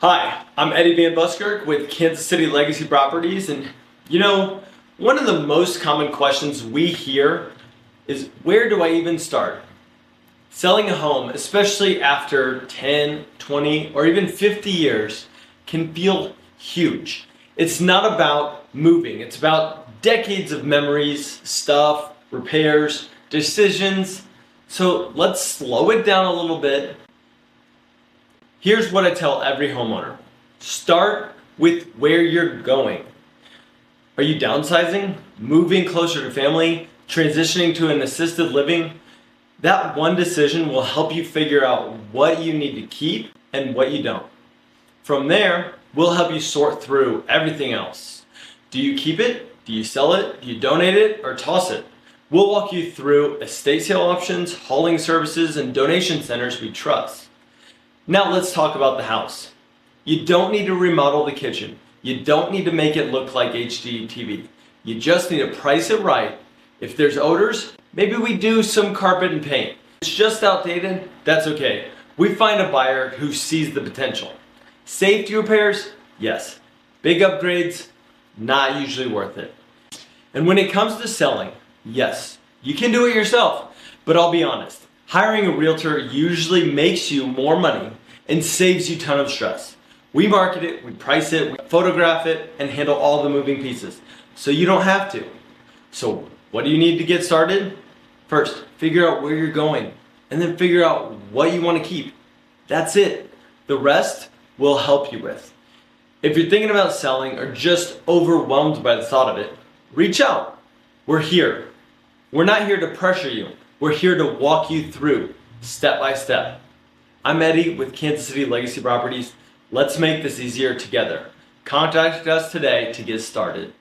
Hi, I'm Eddie Van Buskirk with Kansas City Legacy Properties, and one of the most common questions we hear is, where do I even start? Selling a home, especially after 10, 20, or even 50 years, can feel huge. It's not about moving, it's about decades of memories, stuff, repairs, decisions. So let's slow it down a little bit. Here's what I tell every homeowner. Start with where you're going. Are you downsizing, moving closer to family, transitioning to an assisted living? That one decision will help you figure out what you need to keep and what you don't. From there, we'll help you sort through everything else. Do you keep it? Do you sell it? Do you donate it or toss it? We'll walk you through estate sale options, hauling services, and donation centers we trust. Now let's talk about the house. You don't need to remodel the kitchen. You don't need to make it look like HD TV. You just need to price it right. If there's odors, maybe we do some carpet and paint. If it's just outdated, that's okay. We find a buyer who sees the potential. Safety repairs, yes. Big upgrades, not usually worth it. And when it comes to selling, yes, you can do it yourself, but I'll be honest. Hiring a realtor usually makes you more money and saves you a ton of stress. We market it, we price it, we photograph it, and handle all the moving pieces, so you don't have to. So what do you need to get started? First, figure out where you're going, and then figure out what you want to keep. That's it. The rest we'll help you with. If you're thinking about selling or just overwhelmed by the thought of it, reach out. We're here. We're not here to pressure you. We're here to walk you through step by step. I'm Eddie with Kansas City Legacy Properties. Let's make this easier together. Contact us today to get started.